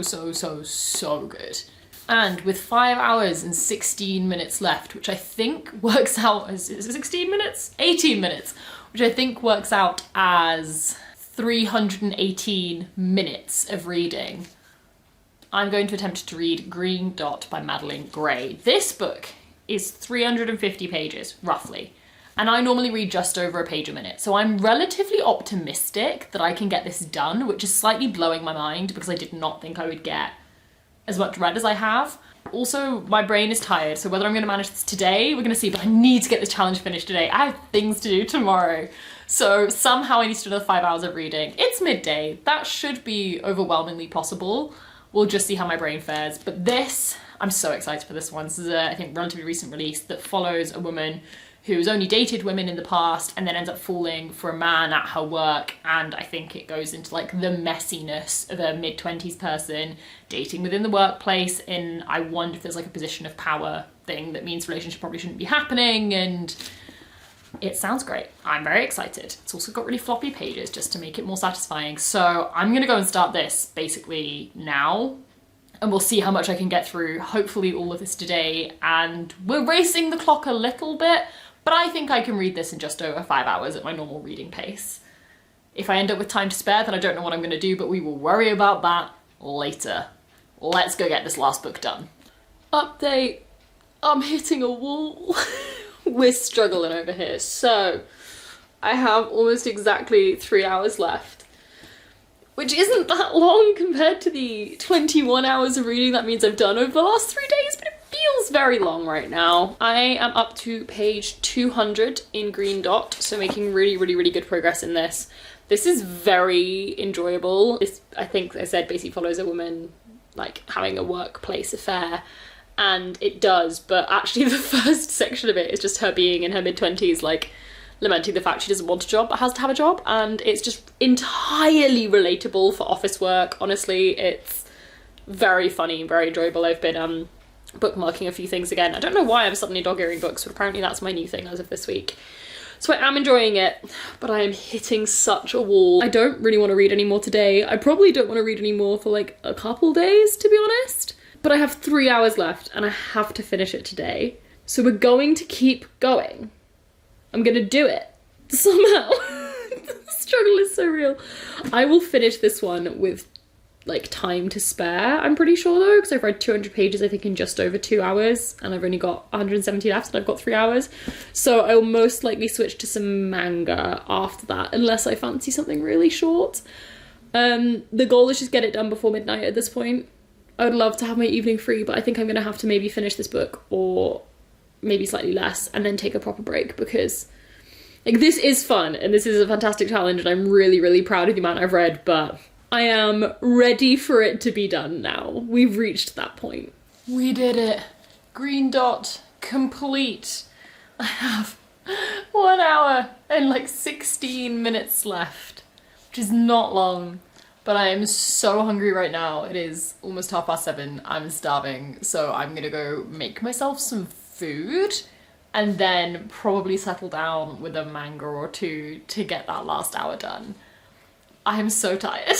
good. And with 5 hours and 16 minutes left, which I think works out as, is it 16 minutes? 18 minutes, which I think works out as 318 minutes of reading, I'm going to attempt to read Green Dot by Madeline Gray. This book is 350 pages, roughly, and I normally read just over a page a minute, so I'm relatively optimistic that I can get this done, which is slightly blowing my mind because I did not think I would get as much read as I have. Also, my brain is tired, so whether I'm going to manage this today, we're going to see, but I need to get this challenge finished today. I have things to do tomorrow. So somehow I need to do another 5 hours of reading. It's midday. That should be overwhelmingly possible. We'll just see how my brain fares. But this, I'm so excited for this one. This is a, I think, relatively recent release that follows a woman who's only dated women in the past and then ends up falling for a man at her work, and I think it goes into like the messiness of a mid-20s person dating within the workplace, and I wonder if there's like a position of power thing that means relationship probably shouldn't be happening, and it sounds great. I'm very excited. It's also got really floppy pages just to make it more satisfying, so I'm gonna go and start this basically now, and we'll see how much I can get through, hopefully all of this today, and we're racing the clock a little bit, but I think I can read this in just over 5 hours at my normal reading pace. If I end up with time to spare, then I don't know what I'm gonna do, but we will worry about that later. Let's go get this last book done. Update, I'm hitting a wall. We're struggling over here. So, I have almost exactly 3 hours left, which isn't that long compared to the 21 hours of reading that means I've done over the last 3 days, but it feels very long right now. I am up to page 200 in Green Dot, so making really good progress in this. This is very enjoyable. This, I think I said, basically follows a woman like having a workplace affair, and it does, but actually the first section of it is just her being in her mid-20s, like lamenting the fact she doesn't want a job but has to have a job, and it's just entirely relatable for office work. Honestly, it's very funny, very enjoyable. I've been bookmarking a few things again. I don't know why I'm suddenly dog-earing books, but apparently that's my new thing as of this week. So I am enjoying it, but I am hitting such a wall. I don't really want to read any more today. I probably don't want to read any more for like a couple days, to be honest. But I have 3 hours left and I have to finish it today. So we're going to keep going. I'm gonna do it. Somehow. The struggle is so real. I will finish this one with like time to spare, I'm pretty sure though, because I've read 200 pages I think in just over 2 hours and I've only got 170 left and I've got 3 hours. So I will most likely switch to some manga after that unless I fancy something really short. The goal is just get it done before midnight at this point. I would love to have my evening free, but I think I'm gonna have to maybe finish this book or maybe slightly less and then take a proper break, because like this is fun and this is a fantastic challenge and I'm really, really proud of the amount I've read, but I am ready for it to be done now. We've reached that point. We did it. Green dot complete. I have 1 hour and like 16 minutes left, which is not long, but I am so hungry right now. It is almost 7:30. I'm starving, so I'm gonna go make myself some food and then probably settle down with a manga or two to get that last hour done. I am so tired.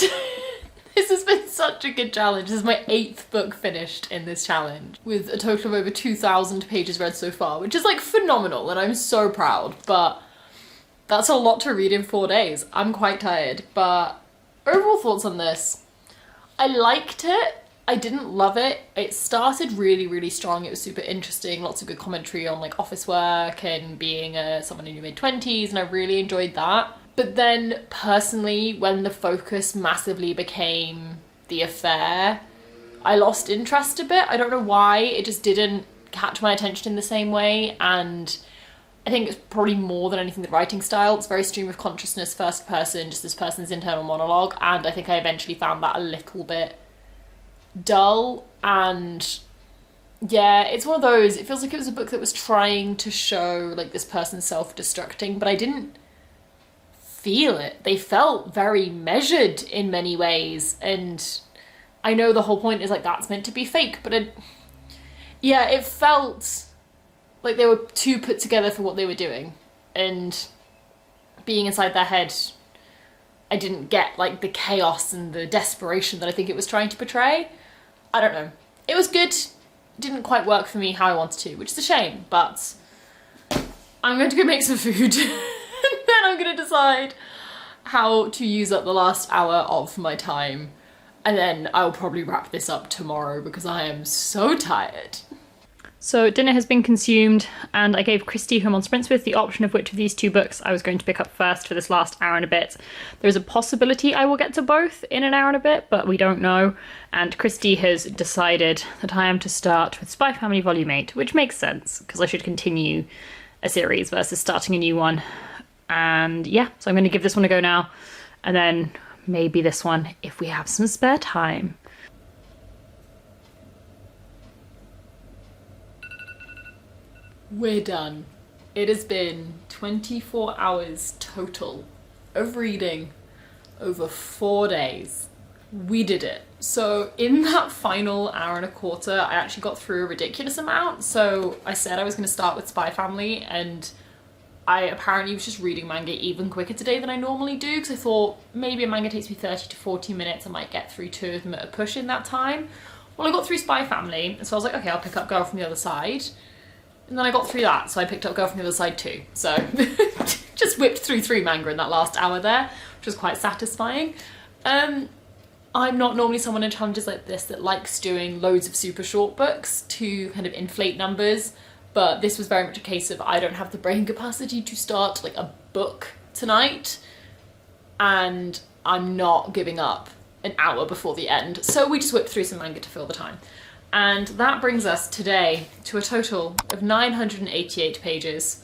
This has been such a good challenge. This is my 8th book finished in this challenge with a total of over 2,000 pages read so far, which is like phenomenal and I'm so proud, but that's a lot to read in 4 days. I'm quite tired, but overall thoughts on this. I liked it. I didn't love it. It started really, really strong. It was super interesting. Lots of good commentary on like office work and being someone in your mid-20s, and I really enjoyed that. But then personally, when the focus massively became the affair, I lost interest a bit. I don't know why. It just didn't catch my attention in the same way. And I think it's probably more than anything the writing style. It's very stream of consciousness, first person, just this person's internal monologue. And I think I eventually found that a little bit dull. And yeah, it's one of those, it feels like it was a book that was trying to show like this person self-destructing, but I didn't feel it. They felt very measured in many ways, and I know the whole point is like that's meant to be fake, but it felt like they were too put together for what they were doing, and being inside their head, I didn't get like the chaos and the desperation that I think it was trying to portray. I don't know. It was good. It didn't quite work for me how I wanted to, which is a shame, but I'm going to go make some food. Then I'm going to decide how to use up the last hour of my time. And then I'll probably wrap this up tomorrow because I am so tired. So dinner has been consumed and I gave Christy, who I'm on sprints with, the option of which of these 2 books I was going to pick up first for this last hour and a bit. There's a possibility I will get to both in an hour and a bit, but we don't know. And Christy has decided that I am to start with Spy Family Volume 8, which makes sense because I should continue a series versus starting a new one. And yeah, so I'm going to give this one a go now, and then maybe this one if we have some spare time. We're done. It has been 24 hours total of reading over 4 days. We did it. So in that final hour and a quarter, I actually got through a ridiculous amount. So I said I was going to start with Spy Family, and I apparently was just reading manga even quicker today than I normally do, because I thought maybe a manga takes me 30 to 40 minutes, I might get through 2 of them at a push in that time. Well, I got through Spy Family, and so I was like, okay, I'll pick up Girl from the Other Side. And then I got through that, so I picked up Girl from the Other Side too. So just whipped through 3 manga in that last hour there, which was quite satisfying. I'm not normally someone in challenges like this that likes doing loads of super short books to kind of inflate numbers, but this was very much a case of I don't have the brain capacity to start like a book tonight, and I'm not giving up an hour before the end. So we just whipped through some manga to fill the time. And that brings us today to a total of 988 pages.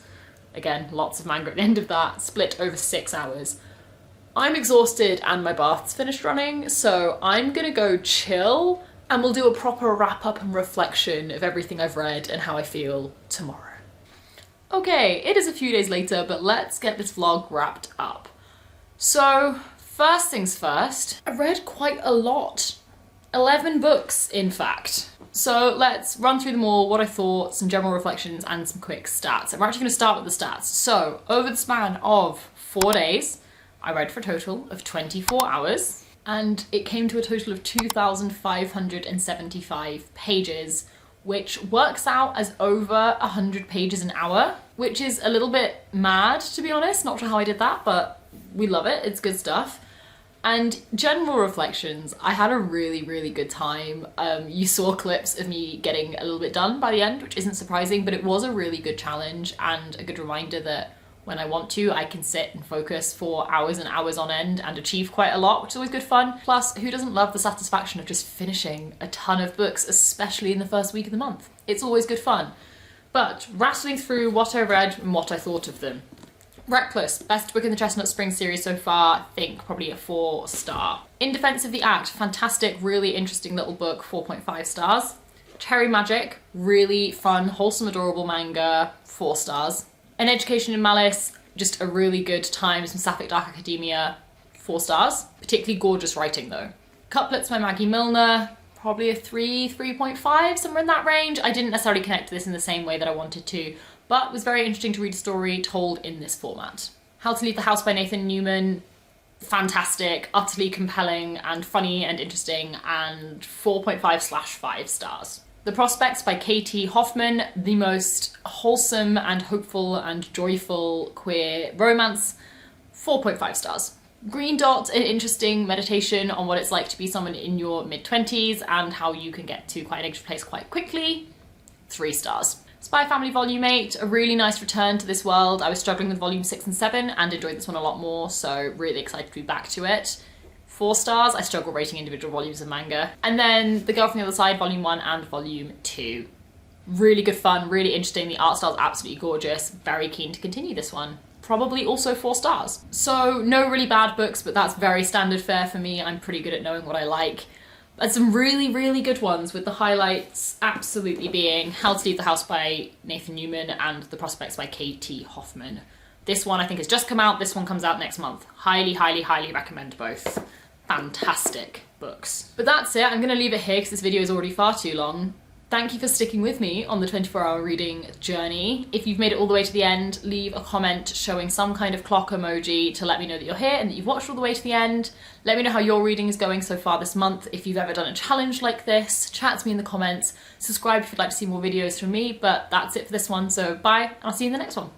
Again, lots of manga at the end of that, split over 6 hours. I'm exhausted and my bath's finished running, so I'm gonna go chill and we'll do a proper wrap up and reflection of everything I've read and how I feel tomorrow. Okay, it is a few days later, but let's get this vlog wrapped up. So, first things first, I read quite a lot 11 books, in fact. So let's run through them all, what I thought, some general reflections, and some quick stats. I'm actually going to start with the stats. So, over the span of 4 days, I read for a total of 24 hours, and it came to a total of 2,575 pages, which works out as over 100 pages an hour, which is a little bit mad, to be honest. Not sure how I did that, but we love it. It's good stuff. And general reflections, I had a really, really good time. You saw clips of me getting a little bit done by the end, which isn't surprising, but it was a really good challenge and a good reminder that when I want to, I can sit and focus for hours and hours on end and achieve quite a lot, which is always good fun. Plus, who doesn't love the satisfaction of just finishing a ton of books, especially in the first week of the month? It's always good fun. But rattling through what I read and what I thought of them. Reckless, best book in the Chestnut Springs series so far, I think probably a 4-star. In Defense of the Act, fantastic, really interesting little book, 4.5 stars. Cherry Magic, really fun, wholesome, adorable manga, 4 stars. An Education in Malice, just a really good time, some Sapphic Dark Academia, 4 stars. Particularly gorgeous writing though. Couplets by Maggie Milner, probably a 3.5, somewhere in that range. I didn't necessarily connect to this in the same way that I wanted to, but it was very interesting to read a story told in this format. How to Leave the House by Nathan Newman, fantastic, utterly compelling and funny and interesting, and 4.5/5 stars. The Prospects by Katie Hoffman, the most wholesome and hopeful and joyful queer romance, 4.5 stars. Green Dot, an interesting meditation on what it's like to be someone in your mid-20s and how you can get to quite a negative place quite quickly, 3 stars. Spy Family Volume 8, a really nice return to this world. I was struggling with Volume 6 and 7 and enjoyed this one a lot more, so really excited to be back to it. 4 stars, I struggle rating individual volumes of manga. And then The Girl from the Other Side, Volume 1 and Volume 2. Really good fun, really interesting, the art style's absolutely gorgeous, very keen to continue this one. Probably also 4 stars. So no really bad books, but that's very standard fare for me. I'm pretty good at knowing what I like. And some really, really good ones, with the highlights absolutely being How to Leave the House by Nathan Newman and The Prospects by Katie Hoffman. This one I think has just come out, this one comes out next month. Highly, highly, highly recommend both. Fantastic books. But that's it, I'm going to leave it here because this video is already far too long. Thank you for sticking with me on the 24-hour reading journey. If you've made it all the way to the end, leave a comment showing some kind of clock emoji to let me know that you're here and that you've watched all the way to the end. Let me know how your reading is going so far this month. If you've ever done a challenge like this, chat to me in the comments. Subscribe if you'd like to see more videos from me, but that's it for this one, so bye, and I'll see you in the next one.